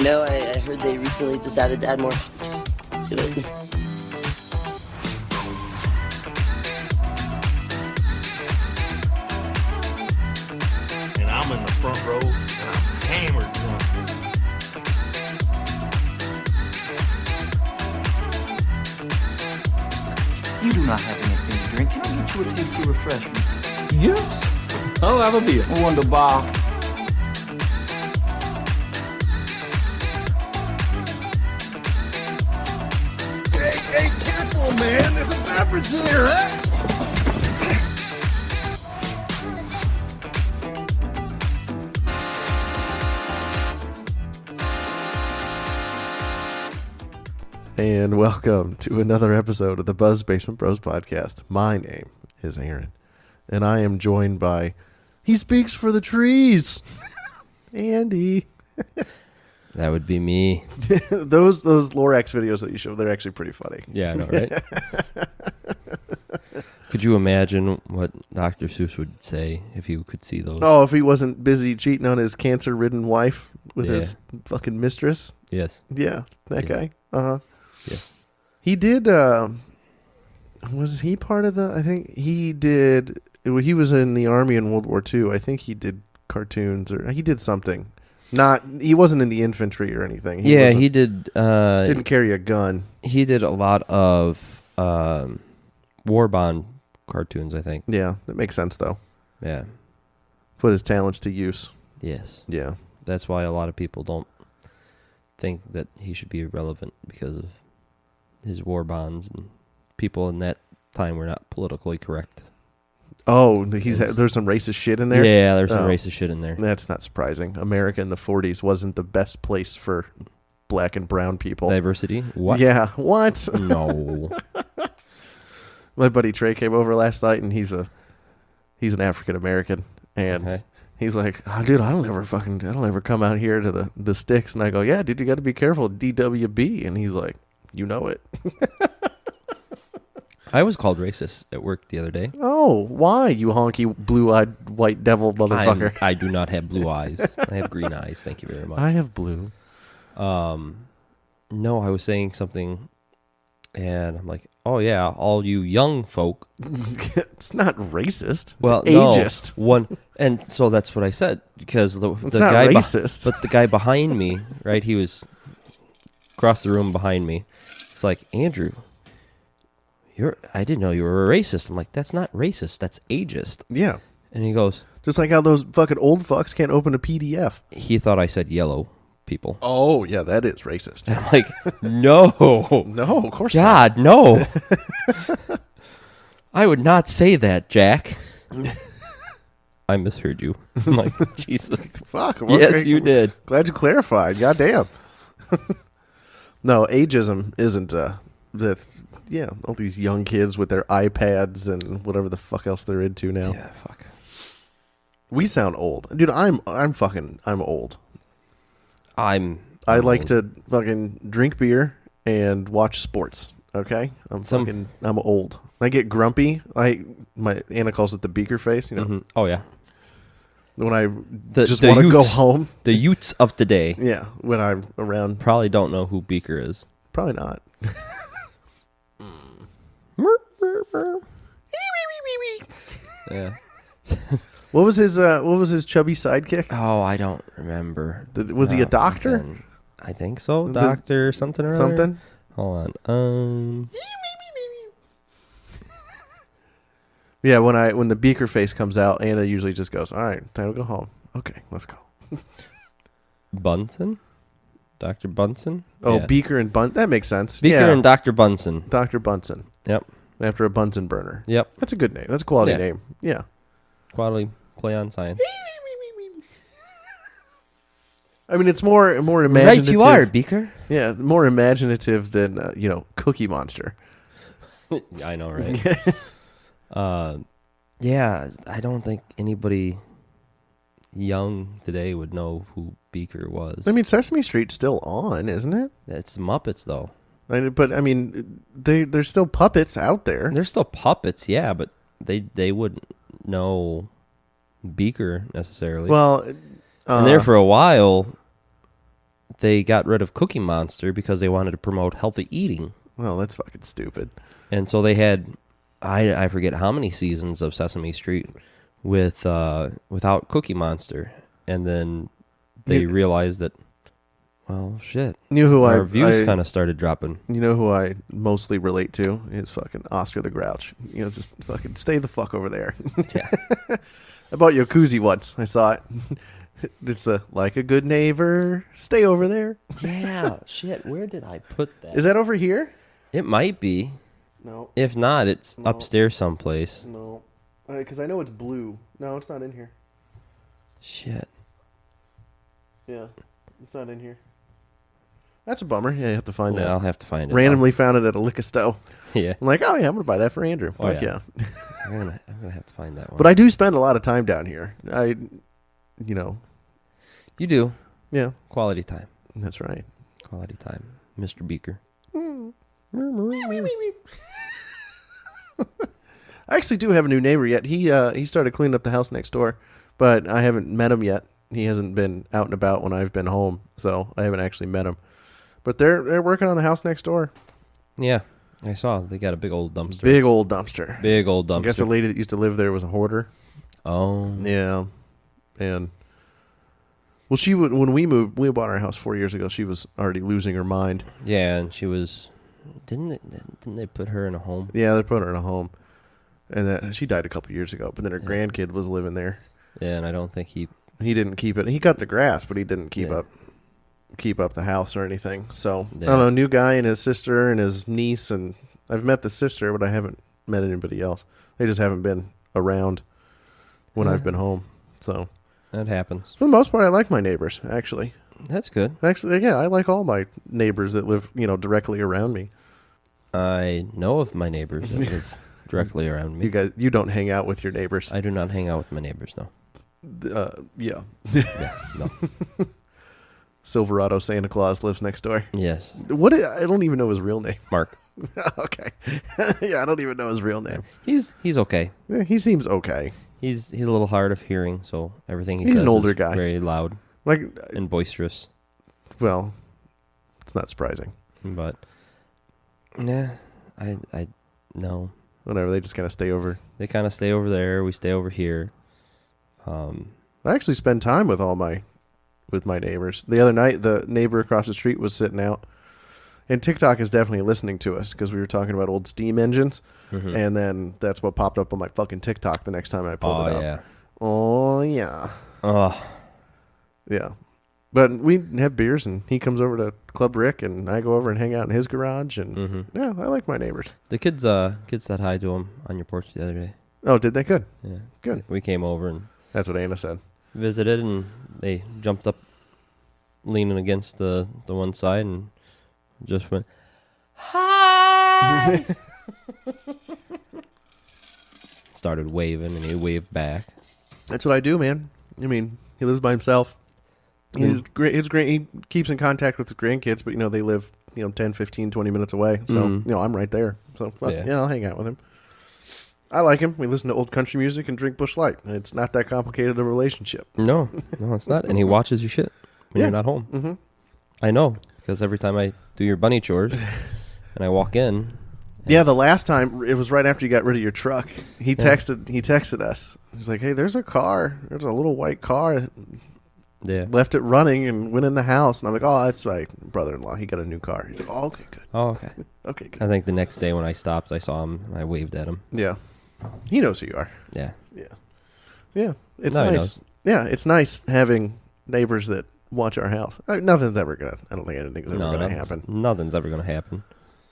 You know, I heard they recently decided to add more hops to it. And I'm in the front row, and I'm hammered drunk. You do not have anything to drink. Can I get you a tasty refreshment? Yes. I'll have a beer. Wunderbar. Hey, careful, man. There's a beverage here, huh? And welcome to another episode of the Buzz Basement Bros podcast. My name is Aaron, and I am joined by, he speaks for the trees, Andy. That would be me. those Lorax videos that you show, they're actually pretty funny. Yeah, I know, right? Could you imagine what Dr. Seuss would say if you could see those? Oh, if he wasn't busy cheating on his cancer-ridden wife with his fucking mistress. Yes. Yeah, that guy. Uh-huh. Yes. He did, was he part of the, I think he did, he was in the army in World War II. I think he did cartoons, or he did something. He wasn't in the infantry or anything. He did. Didn't carry a gun. He did a lot of war bond cartoons, I think. Yeah, that makes sense, though. Yeah. Put his talents to use. Yes. Yeah. That's why a lot of people don't think that he should be relevant, because of his war bonds, and people in that time were not politically correct. Oh, there's some racist shit in there? Yeah, there's some racist shit in there. That's not surprising. America in the 40s wasn't the best place for black and brown people. Diversity? What? Yeah, what? No. My buddy Trey came over last night, and he's an African American, and Okay. he's like, "Oh, dude, I don't ever come out here to the sticks." And I go, "Yeah, dude, you got to be careful, DWB." And he's like, "You know it." I was called racist at work the other day. Oh, why, you honky blue-eyed white devil motherfucker? I do not have blue eyes. I have green eyes. Thank you very much. I have blue. No, I was saying something, and I'm like, "Oh yeah, all you young folk." It's not racist. It's Well, ageist. No, and so that's what I said, because the It's not guy racist. but the guy behind me, right? He was across the room behind me. It's like, "Andrew, I didn't know you were a racist." I'm like, "That's not racist. That's ageist." Yeah. And he goes, Just like how those fucking old fucks can't open a PDF. he thought I said yellow people. Oh, yeah, that is racist. And I'm like, no. No, of course not. God, no. I would not say that, Jack. I misheard you. I'm like, Jesus. Fuck. Well, Yes, you did. Glad you clarified. Goddamn. No, ageism isn't all these young kids with their iPads and whatever the fuck else they're into now. Yeah, fuck. We sound old. Dude, I'm old. I like to fucking drink beer and watch sports. Okay? I'm old. I get grumpy. My Anna calls it the beaker face, you know. Mm-hmm. Oh yeah. When I The just want to go youths- home. The youths of today Yeah, when I'm around. probably don't know who Beaker is. Probably not. Yeah. What was his chubby sidekick? Oh, I don't remember. Was he a doctor? fucking- I think so. Doctor something or other. Something? Hold on. Yeah, when the beaker face comes out, Anna usually just goes, "All right, time to go home." Okay, let's go. Bunsen? Dr. Bunsen? Oh, Yeah. Beaker and Bunsen. That makes sense. Beaker yeah. and Dr. Bunsen. Dr. Bunsen. Yep. After a Bunsen burner. Yep. That's a good name. That's a quality Yeah. name. Yeah. Quality play on science. I mean, it's more imaginative. Right, you are, Beaker. Yeah, more imaginative than Cookie Monster. I know, right? Yeah, I don't think anybody young today would know who Beaker was. I mean, Sesame Street's still on, isn't it? It's Muppets, though. But I mean, there's still puppets out there. They're still puppets, yeah, but they wouldn't know Beaker necessarily. Well, and there for a while, they got rid of Cookie Monster because they wanted to promote healthy eating. Well, that's fucking stupid. And so they had, I forget how many seasons of Sesame Street without Cookie Monster. And then they realized that, well, shit. Our views kind of started dropping. You know who I mostly relate to is fucking Oscar the Grouch. You know, just fucking stay the fuck over there. Yeah. I bought you a koozie once. I saw it. It's like a good neighbor. Stay over there. Yeah. Shit. Where did I put that? Is that over here? It might be. No. If not, it's upstairs someplace. No. Because I know it's blue. No, it's not in here. Shit. Yeah. It's not in here. That's a bummer. Yeah, you have to find that. I'll have to find it. Randomly found it at a liquor store. Yeah. I'm like, oh yeah, I'm gonna buy that for Andrew. Oh, Fuck yeah. I'm gonna have to find that one. But I do spend a lot of time down here. You do. Yeah. Quality time. That's right. Quality time. Mr. Beaker. I actually do have a new neighbor yet. He started cleaning up the house next door, but I haven't met him yet. He hasn't been out and about when I've been home, so I haven't actually met him. But they're working on the house next door. Yeah, I saw they got a big old dumpster. Big old dumpster. I guess the lady that used to live there was a hoarder. Oh. Yeah, and well, she would when we bought our house 4 years ago. She was already losing her mind. Yeah, and she was. Didn't they put her in a home? Yeah, they put her in a home, and then she died a couple years ago. But then her grandkid was living there. Yeah, and I don't think he didn't keep it. He cut the grass, but he didn't keep up the house or anything. So yeah. I don't know. New guy and his sister and his niece, and I've met the sister, but I haven't met anybody else. They just haven't been around when I've been home. So that happens. For the most part, I like my neighbors. Actually, that's good. Actually, yeah, I like all my neighbors that live, directly around me. I know of my neighbors that live directly around me. You don't hang out with your neighbors. I do not hang out with my neighbors. No. Yeah. Yeah. No. Silverado Santa Claus lives next door. Yes. I don't even know his real name. Mark. Okay. Yeah, I don't even know his real name. He's okay. Yeah, he seems okay. He's a little hard of hearing, so everything he says He's an older is guy. very loud, and boisterous. Well, it's not surprising. But yeah, I no. Whatever. They just kind of stay over. They kind of stay over there. We stay over here. I actually spend time with my neighbors. The other night, the neighbor across the street was sitting out, and TikTok is definitely listening to us because we were talking about old steam engines, and then that's what popped up on my fucking TikTok the next time I pulled it up. Yeah. Oh yeah. Oh yeah. But we have beers, and he comes over to Club Rick, and I go over and hang out in his garage, and yeah, I like my neighbors. The kids said hi to him on your porch the other day. Oh, did they? Good. Yeah. Good. We came over and that's what Anna said. Visited, and they jumped up, leaning against the one side, and just went, "Hi!" Started waving, and he waved back. That's what I do, man. I mean, he lives by himself. He's great. It's great. He keeps in contact with his grandkids, but they live 10, 15, 20 minutes away. So I'm right there. So I'll hang out with him. I like him. We listen to old country music and drink Busch Light. It's not that complicated a relationship. No, it's not. And he watches your shit when you're not home. Mm-hmm. I know, because every time I do your bunny chores and I walk in. Yeah, the last time, it was right after you got rid of your truck. He texted us. He's like, hey, there's a car. There's a little white car. Yeah. Left it running and went in the house. And I'm like, oh, that's my brother-in-law. He got a new car. He's like, oh, okay, good. Oh, okay. Okay, good. I think the next day when I stopped, I saw him and I waved at him. Yeah. He knows who you are. Yeah. Yeah. Yeah. It's now nice. Yeah, it's nice having neighbors that watch our house. Nothing's ever going to, I don't think anything's ever going to happen. Nothing's ever going to happen.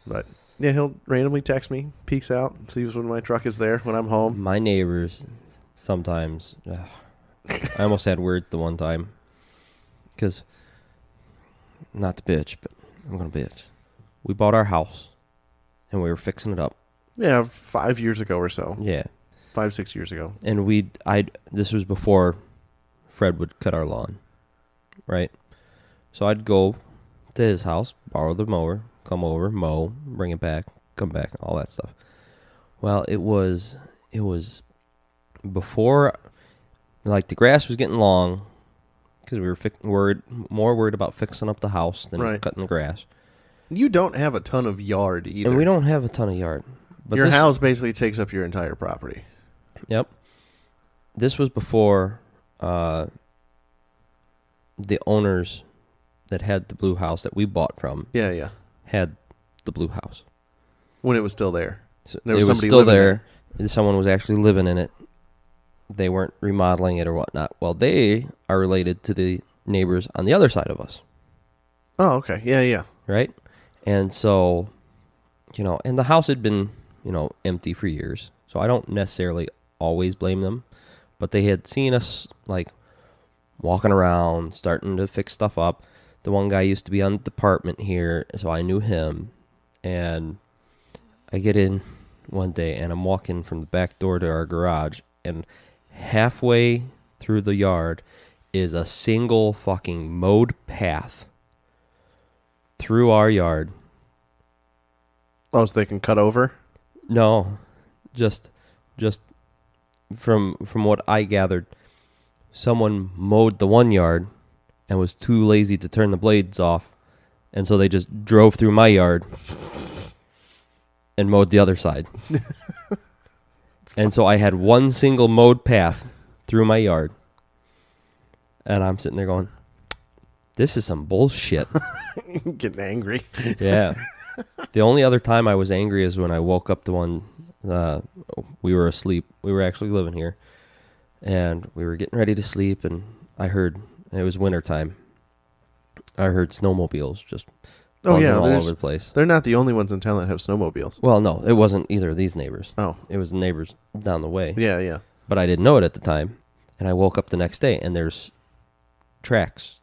But, yeah, he'll randomly text me, peeks out, sees when my truck is there, when I'm home. My neighbors, sometimes, I almost had words the one time. Because, not to bitch, but I'm going to bitch. We bought our house, and we were fixing it up. Yeah, 5 years ago or so. Yeah. 5, 6 years ago. And this was before Fred would cut our lawn, right? So I'd go to his house, borrow the mower, come over, mow, bring it back, come back, all that stuff. Well, it was before, like, the grass was getting long, because we were more worried about fixing up the house than Right. cutting the grass. You don't have a ton of yard either. And we don't have a ton of yard. But your this- house basically takes up your entire property. Yep. This was before the owners that had the blue house that we bought from Yeah. had the blue house. When it was still there. So There was it was somebody still living there. Someone was actually living in it. They weren't remodeling it or whatnot. Well, they are related to the neighbors on the other side of us, Oh, okay. Yeah. right? And so, and the house had been, empty for years. So I don't necessarily always blame them, but they had seen us like walking around, starting to fix stuff up. The one guy used to be on the department here, so I knew him. And I get in one day and I'm walking from the back door to our garage, and halfway through the yard is a single fucking mowed path through our yard. Oh, so they can cut over? No, just from what I gathered, someone mowed the one yard and was too lazy to turn the blades off, and so they just drove through my yard and mowed the other side. And so I had one single mowed path through my yard, and I'm sitting there going, "This is some bullshit." Getting angry. Yeah. The only other time I was angry is when I woke up to one. We were asleep. We were actually living here, and we were getting ready to sleep, and I heard, it was wintertime, I heard snowmobiles just buzzing all over the place. They're not the only ones in town that have snowmobiles. Well, no, it wasn't either of these neighbors. Oh. It was the neighbors down the way. Yeah. But I didn't know it at the time, and I woke up the next day, and there's tracks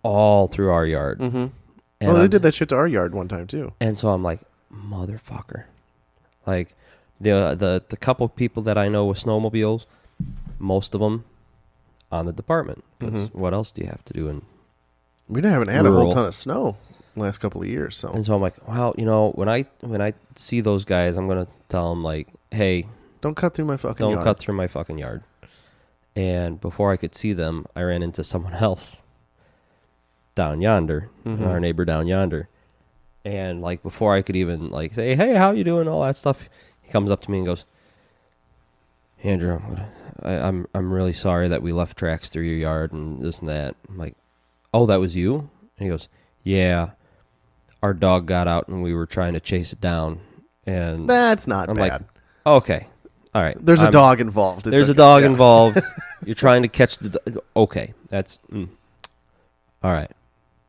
all through our yard. Mm-hmm. And Oh, they did that shit to our yard one time, too. And so I'm like, motherfucker. Like, the couple people that I know with snowmobiles, most of them on the department. 'Cause what else do you have to do? We haven't had a whole Rural. ton of snow last couple of years, so. And so I'm like, well, when I see those guys, I'm gonna tell them like, hey, Don't cut through my fucking don't yard. cut through my fucking yard. And before I could see them, I ran into someone else down yonder, our neighbor down yonder. And like before I could even like say, hey, how you doing? All that stuff. He comes up to me and goes, Andrew, I'm really sorry that we left tracks through your yard and this and that. I'm like, oh, that was you? And he goes, yeah. Our dog got out and we were trying to chase it down. And That's not I'm bad. like, okay, all right. There's a dog involved. It's There's a okay. dog Yeah. involved. You're trying to catch the okay. That's all right.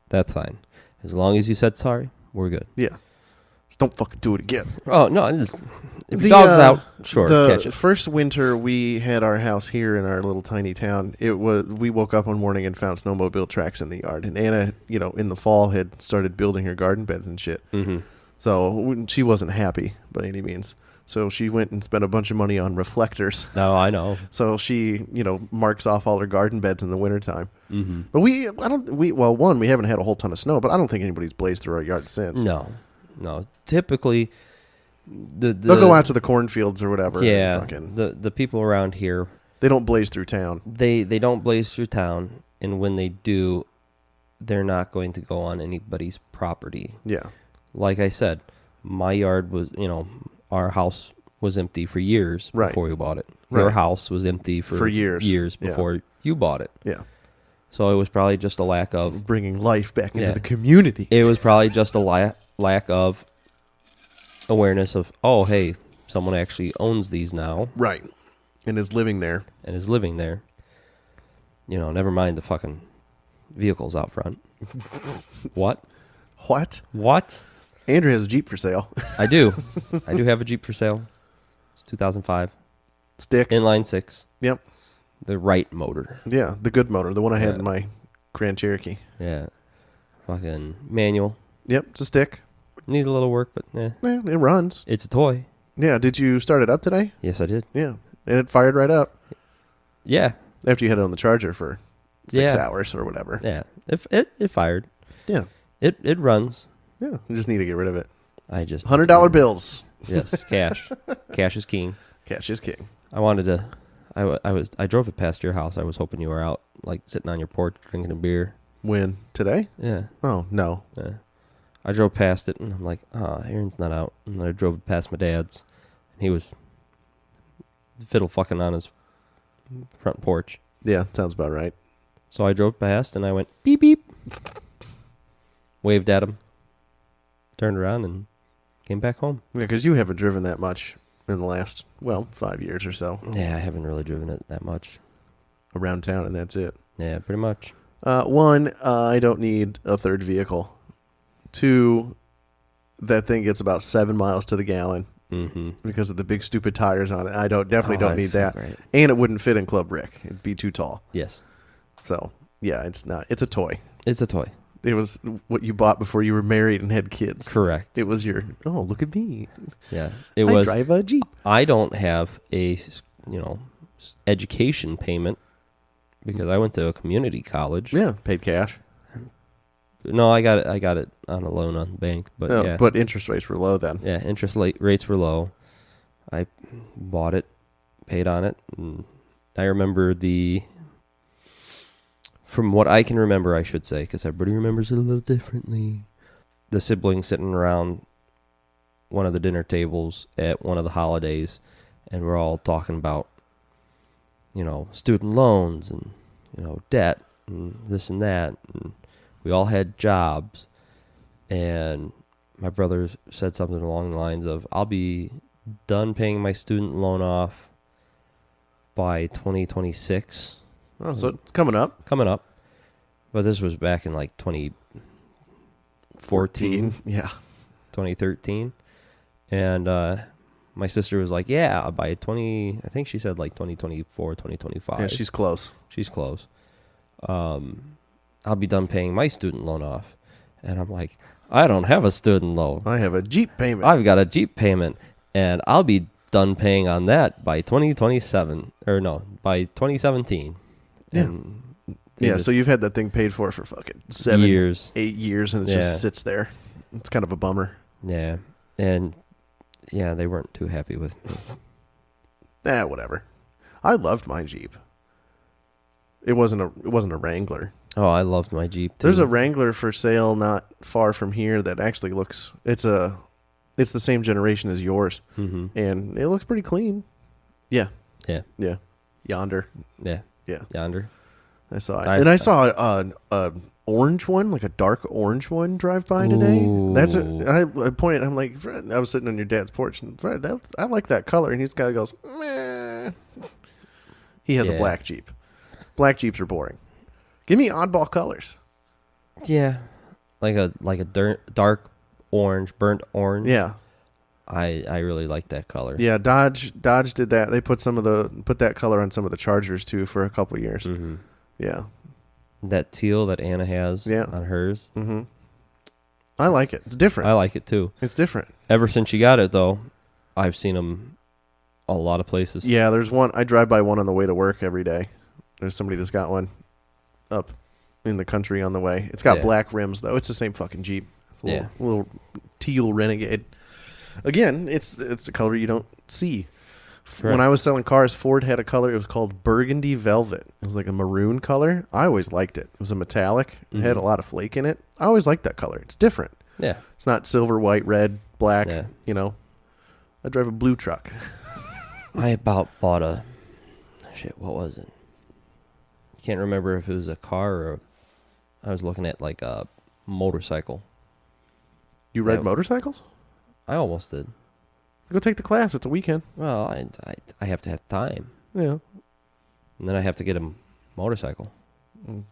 That's fine. As long as you said sorry, we're good. Yeah. Just don't fucking do it again. Oh no! If the dog's out, sure, The catch it. first winter we had our house here in our little tiny town, we woke up one morning and found snowmobile tracks in the yard. And Anna, in the fall had started building her garden beds and shit. Mm-hmm. So she wasn't happy by any means. So she went and spent a bunch of money on reflectors. No, I know. So she, marks off all her garden beds in the wintertime. Mm-hmm. But we haven't had a whole ton of snow, but I don't think anybody's blazed through our yard since. No. Typically, they'll go out to the cornfields or whatever. and Yeah, fucking- the people around here, they don't blaze through town. they don't blaze through town, and when they do, they're not going to go on anybody's property. Yeah. Like I said, my yard was, our house was empty for years Right. before we bought it. Your Right. house was empty for years. Yeah. before you bought it. Yeah. So it was probably just a lack of. Bringing life back into Yeah. the community. It was probably just a lack of awareness of, oh, hey, someone actually owns these now Right. And is living there. and is living there. Never mind the fucking vehicles out front. What? What? Andrew has a Jeep for sale. I do. I do have a Jeep for sale. It's 2005. Stick. Inline 6. Yep. The right motor. Yeah, the good motor, the one I had Yeah. in my Grand Cherokee. Yeah. Fucking manual. Yep, it's a stick. Need a little work, but Yeah, it runs. it's a toy. Yeah, did you start it up today? Yes, I did. Yeah, and it fired right up Yeah. after you had it on the charger for 6 Yeah. hours or whatever. Yeah. If it fired. Yeah, It runs. yeah. You just need to get rid of it. I just $100 bills. Yes, cash. Cash is king. Cash is king. I wanted to I drove it past your house. I was hoping you were out, like sitting on your porch drinking a beer. When? Today? Yeah. Oh, no. Yeah. I drove past it and I'm like, Aaron's not out. And then I drove past my dad's and he was fiddle fucking on his front porch. Yeah, sounds about right. So I drove past and I went beep beep, waved at him, turned around and came back home. Yeah, because you haven't driven that much in the last, 5 years or so. Yeah, I haven't really driven it that much. Around town, and that's it. Yeah, pretty much. One, I don't need a third vehicle. Two, that thing gets about 7 miles to the gallon because of the big stupid tires on it. I definitely don't need that. Great. And it wouldn't fit in Club Rick. It'd be too tall. Yes. So, yeah, it's not. It's a toy. It's a toy. It was what you bought before you were married and had kids. Correct. It was your, look at me. Yeah. I drive a Jeep. I don't have a, education payment because I went to a community college. Yeah, paid cash. No, I got it on a loan on the bank, but yeah. But interest rates were low then. Yeah, rates were low. I bought it, paid on it, and I remember from what I can remember, I should say, because everybody remembers it a little differently, the siblings sitting around one of the dinner tables at one of the holidays, and we're all talking about, student loans and, debt and this and that, and we all had jobs, and my brother said something along the lines of, I'll be done paying my student loan off by 2026. Oh, so it's coming up. Coming up. But this was back in like 2014. Yeah. 2013. And my sister was like, yeah, by I think she said like 2024, 2025. Yeah, she's close. She's close. I'll be done paying my student loan off. And I'm like, I don't have a student loan. I have a Jeep payment. I've got a Jeep payment. And I'll be done paying on that by 2027. Or no, by 2017. Yeah. And yeah, so you've had that thing paid for fucking 8 years, and it just sits there. It's kind of a bummer. Yeah. And yeah, they weren't too happy with me. Whatever. I loved my Jeep. It wasn't a Wrangler. Oh, I loved my Jeep too. There's a Wrangler for sale not far from here that actually it's the same generation as yours, and it looks pretty clean. Yeah. Yonder. Yeah. Yonder. I saw it, and I saw a orange one, like a dark orange one, drive by today. Ooh. I pointed. I'm like, Fred, I was sitting on your dad's porch, and Fred, I like that color, and he's guy goes, meh. He has a black Jeep. Black Jeeps are boring. Give me oddball colors. Yeah, like a dark orange, burnt orange. Yeah, I really like that color. Yeah, Dodge did that. They put that color on some of the Chargers too for a couple of years. Mm-hmm. Yeah, that teal that Anna has on hers. Mm-hmm. I like it. It's different. I like it too. It's different. Ever since she got it though, I've seen them a lot of places. Yeah, there's one. I drive by one on the way to work every day. There's somebody that's got one up in the country on the way. It's got black rims though. It's the same fucking Jeep. It's a little teal Renegade. Again, it's a color you don't see. Correct. When I was selling cars, Ford had a color. It was called Burgundy Velvet. It was like a maroon color. I always liked it. It was a metallic. It had a lot of flake in it. I always liked that color. It's different. Yeah. It's not silver, white, red, black. Yeah. I drive a blue truck. I about bought a... Shit, what was it? Can't remember if it was a car or... I was looking at like a motorcycle. You ride motorcycles? I almost did. Go take the class. It's a weekend. Well, I have to have time. Yeah. And then I have to get a motorcycle.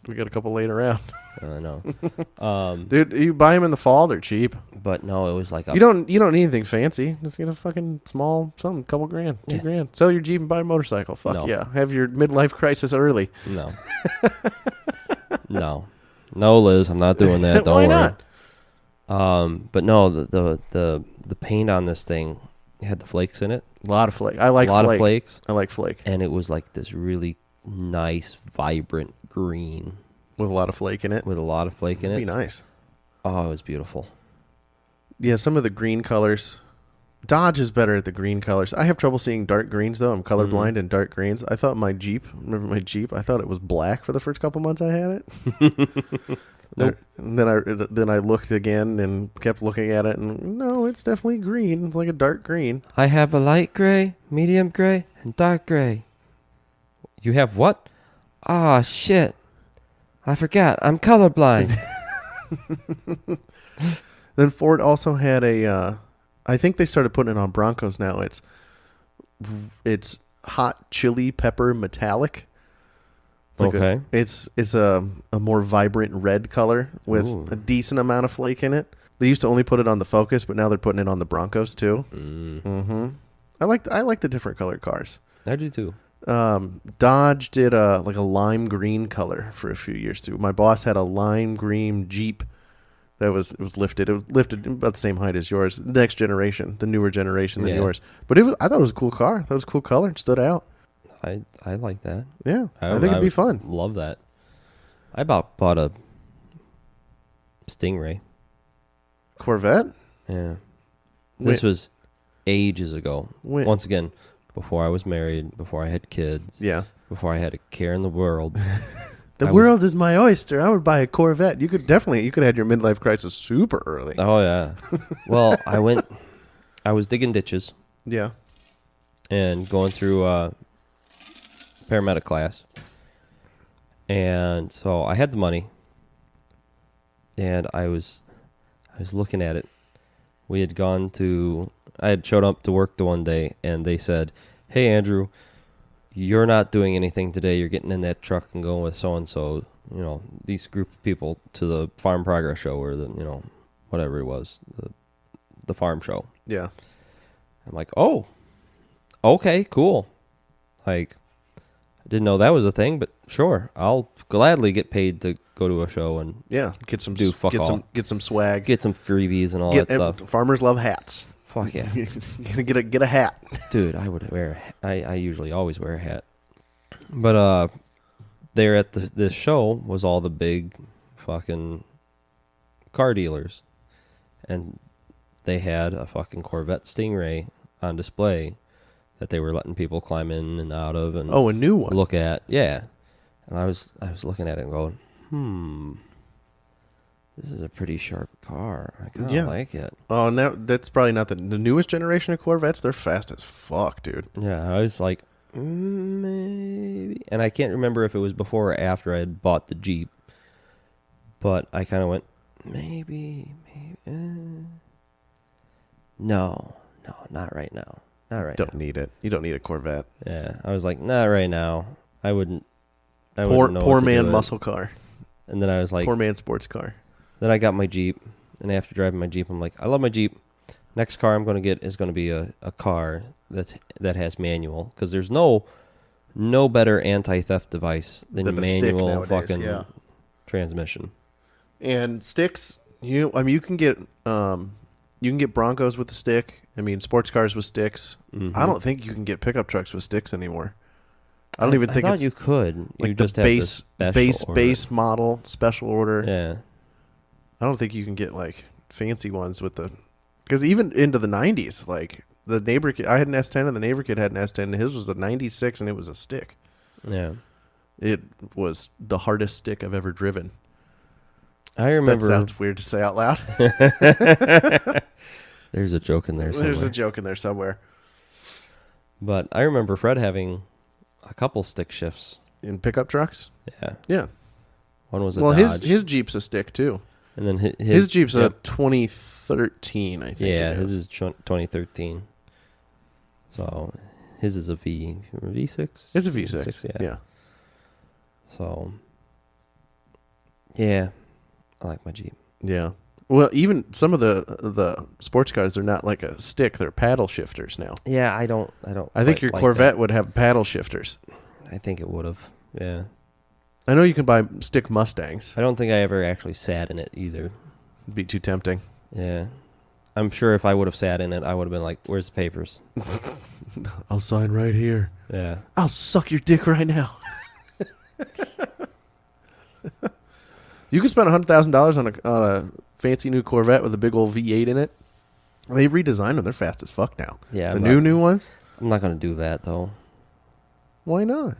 We got a couple laying around. I know. Dude, you buy them in the fall. They're cheap. But no, it was like you don't need anything fancy. Just get a fucking small something, couple grand, $2,000. Sell your Jeep and buy a motorcycle. Fuck yeah. Have your midlife crisis early. No. No, Liz, I'm not doing that. Don't Why worry. Not? But no, the paint on this thing had the flakes in it. A lot of flake. I like a lot of flakes. I like flake. And it was like this really nice, vibrant green with a lot of flake in it. It'd be nice. Oh, it was beautiful. Yeah, some of the green colors Dodge is better at the green colors. I have trouble seeing dark greens though. I'm colorblind in dark greens. I thought my Jeep. Remember my Jeep? I thought it was black for the first couple months I had it. Nope. And then I looked again and kept looking at it, and no, it's definitely green. It's like a dark green. I have a light gray, medium gray, and dark gray. You have what? Ah, shit. I forgot. I'm colorblind. Then Ford also had a. I think they started putting it on Broncos now. It's hot chili pepper metallic. It's Okay. It's a more vibrant red color with a decent amount of flake in it. They used to only put it on the Focus, but now they're putting it on the Broncos too. Mm-hmm. I like the different colored cars. I do too. Dodge did a lime green color for a few years too. My boss had a lime green Jeep that was lifted. It was lifted about the same height as yours. Next generation, the newer generation than yours. But I thought it was a cool car. I thought it was a cool color. It stood out. I like that. Yeah, I think it'd be fun. Love that. I bought a Stingray. Corvette? Yeah. This was ages ago. Once again, before I was married, before I had kids. Yeah. Before I had a care in the world. The world is my oyster. I would buy a Corvette. You could have had your midlife crisis super early. Oh yeah. Well, I was digging ditches. Yeah. And going through paramedic class. And so I had the money. And I was looking at it. I had showed up to work the one day, and they said, "Hey, Andrew, you're not doing anything today. You're getting in that truck and going with so-and-so, these group of people to the Farm Progress Show or whatever it was, the farm show." Yeah. I'm like, "Oh, okay, cool." Like, I didn't know that was a thing, but sure, I'll gladly get paid to go to a show and get some get some swag, get some freebies and all that stuff. Farmers love hats. Fuck yeah. get a hat. Dude, I would wear I usually always wear a hat. But there at this show was all the big fucking car dealers. And they had a fucking Corvette Stingray on display that they were letting people climb in and out of and a new one. Look at. Yeah. And I was looking at it and going, this is a pretty sharp car. I kind of like it. Oh, now that's probably not the newest generation of Corvettes. They're fast as fuck, dude. Yeah, I was like, maybe. And I can't remember if it was before or after I had bought the Jeep. But I kind of went, maybe. No, not right now. Not right now. Don't need it. You don't need a Corvette. Yeah, I was like, not right now. I wouldn't know poor man muscle car. And then I was like, poor man sports car. Then I got my Jeep, and after driving my Jeep, I'm like, I love my Jeep. Next car I'm going to get is going to be a car that has manual, because there's no better anti-theft device than manual fucking transmission. And sticks, you can get Broncos with the stick. I mean, sports cars with sticks. Mm-hmm. I don't think you can get pickup trucks with sticks anymore. I thought you could. Like you just base have base model special order. Yeah. I don't think you can get like fancy ones with because even into the 90s, like the neighbor kid, I had an S10 and the neighbor kid had an S10 and his was a 96 and it was a stick. Yeah. It was the hardest stick I've ever driven. I remember. That sounds weird to say out loud. There's a joke in there somewhere. But I remember Fred having a couple stick shifts. In pickup trucks? Yeah. Yeah. One was a Dodge. his Jeep's a stick too. And then his Jeep's a 2013, I think. Yeah, his is 2013. So his is a V6? It's a V6. Yeah. So, yeah, I like my Jeep. Yeah. Well, even some of the sports cars are not like a stick; they're paddle shifters now. Yeah, I don't. I think your Corvette would have paddle shifters. I think it would have. Yeah. I know you can buy stick Mustangs. I don't think I ever actually sat in it either. It'd be too tempting. Yeah. I'm sure if I would have sat in it, I would have been like, "Where's the papers?" I'll sign right here. Yeah. I'll suck your dick right now. You could spend $100,000 on a fancy new Corvette with a big old V8 in it. They redesigned them. They're fast as fuck now. Yeah, the I'm new ones. I'm not gonna do that though. Why not?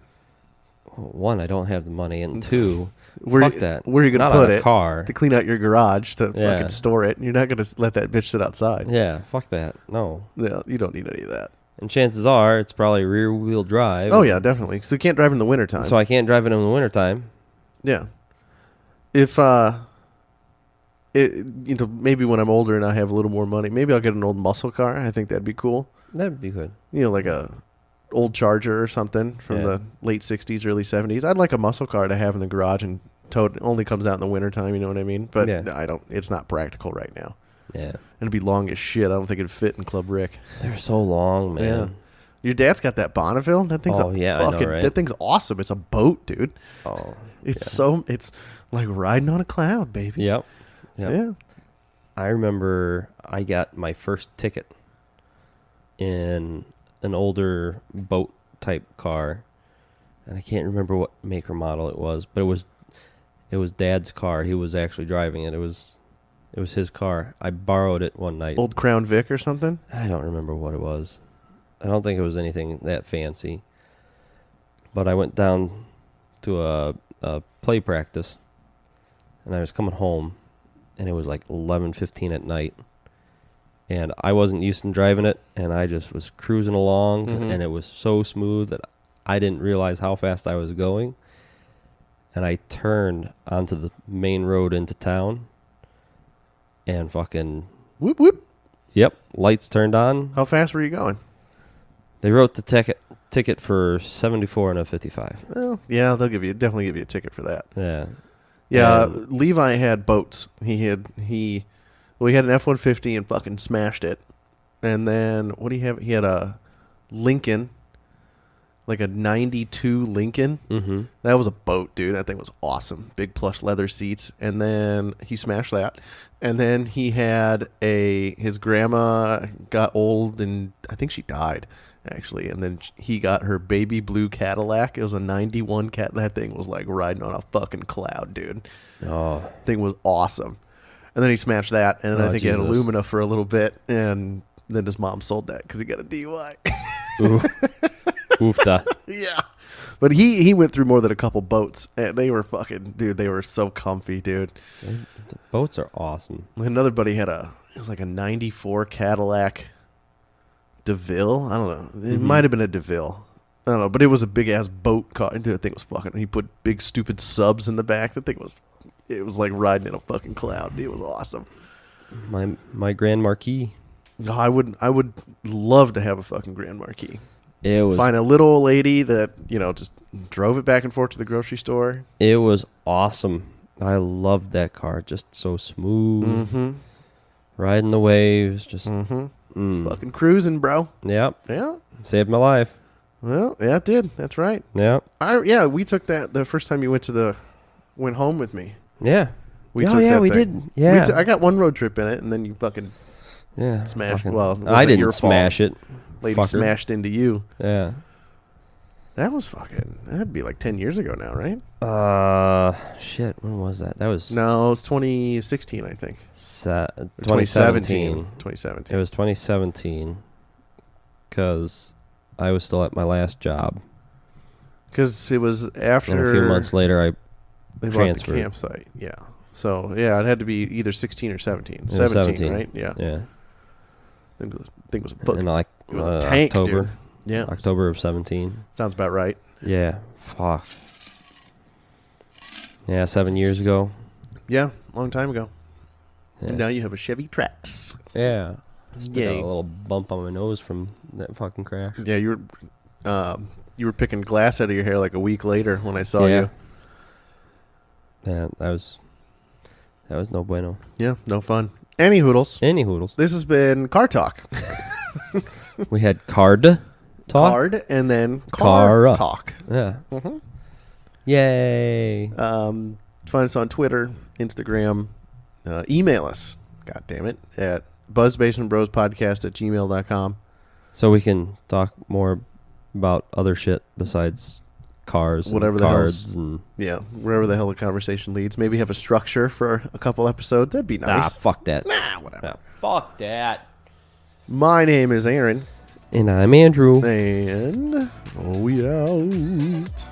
One, I don't have the money, and two, Where fuck that. Where are you gonna Not put on a it? car. To clean out your garage to Yeah. fucking store it. You're not gonna let that bitch sit outside. Yeah, fuck that. No. Yeah, you don't need any of that. And chances are it's probably rear wheel drive. Oh yeah, definitely. So you can't drive in the wintertime. So I can't drive it in the wintertime. Yeah. If maybe when I'm older and I have a little more money, maybe I'll get an old muscle car. I think that'd be cool. That'd be good. Like a old Charger or something from the late 60s, early 70s. I'd like a muscle car to have in the garage and towed. It only comes out in the wintertime, you know what I mean? But it's not practical right now. Yeah. And it'd be long as shit. I don't think it'd fit in Club Rick. They're so long, man. Yeah. Your dad's got that Bonneville. That thing's I know, right? That thing's awesome. It's a boat, dude. Oh. It's it's like riding on a cloud, baby. Yep. Yeah. I remember I got my first ticket in an older boat type car, and I can't remember what make or model it was, but it was Dad's car. He was actually driving it. It was his car. I borrowed it one night. Old Crown Vic or something? I don't remember what it was. I don't think it was anything that fancy. But I went down to a play practice, and I was coming home, and it was like 11:15 at night. And I wasn't used to driving it, and I just was cruising along, and it was so smooth that I didn't realize how fast I was going. And I turned onto the main road into town, and fucking... Whoop, whoop. Yep, lights turned on. How fast were you going? They wrote the ticket for 74 and a 55. Well, yeah, they'll definitely give you a ticket for that. Yeah. Yeah, And Levi had boats. He had an F-150 and fucking smashed it. And then what do you have? He had a Lincoln, like a 92 Lincoln. Mm-hmm. That was a boat, dude. That thing was awesome. Big plush leather seats. And then he smashed that. And then he had his grandma got old and I think she died, actually. And then he got her baby blue Cadillac. It was a 91 Cat. That thing was like riding on a fucking cloud, dude. Oh. Thing was awesome. And then he smashed that. And then I think he had Jesus. Illumina for a little bit. And then his mom sold that because he got a DUI. Oofta. Yeah. But he went through more than a couple boats. And they were fucking, dude, they were so comfy, dude. The boats are awesome. Another buddy had it was like a 94 Cadillac DeVille. I don't know. It might have been a DeVille. I don't know. But it was a big ass boat car. Dude, that thing was fucking, he put big stupid subs in the back. It was like riding in a fucking cloud. Dude, it was awesome. My Grand Marquis. I would love to have a fucking Grand Marquis. It was Find a little old lady that, just drove it back and forth to the grocery store. It was awesome. I loved that car. Just so smooth. Mm-hmm. Riding the waves. Just Fucking cruising, bro. Yep. Yeah. Saved my life. Well, yeah, it did. That's right. Yep. We took that the first time you went home with me. Yeah. We oh took yeah, that we thing. did. Yeah. I got one road trip in it, and then you fucking smashed. Fucking, Well, it I wasn't didn't your fault. smash it. Lady fucker. smashed into you. Yeah. That was that'd be like 10 years ago now, right? Shit. When was that? That was No, it was 2016, I think. 2017. 2017. It was 2017 because I was still at my last job. Because it was after And a few months later, I they bought transferred. the campsite. Yeah. So, yeah, it had to be either 16 or 17. It was 17, right? Yeah. Yeah. I think it was a book. And like It was a tank, October. dude. Yeah. October of 17. Sounds about right. Yeah. Fuck. Yeah, 7 years ago. Yeah, long time ago. Yeah. And now you have a Chevy Trax. Yeah. Still got Yay. a little bump on my nose from that fucking crash. Yeah, you were picking glass out of your hair like a week later when I saw you. Yeah, that was no bueno. Yeah, no fun. Any hoodles. Any hoodles. This has been Car Talk. We had card talk. Card and then Car Car. Talk. Yeah. Mm-hmm. Yay. Find us on Twitter, Instagram. Email us, God damn it, at buzzbasementbrospodcast@gmail.com. So we can talk more about other shit besides cars, Whatever and the cards, hell's- and Yeah, wherever the hell the conversation leads. Maybe have a structure for a couple episodes. That'd be nice. fuck that. Nah, whatever. Nah, fuck that. My name is Aaron, And I'm Andrew. and we out.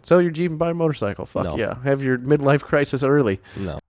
Sell your Jeep and buy a motorcycle. Fuck No. yeah. Have your midlife crisis early. No.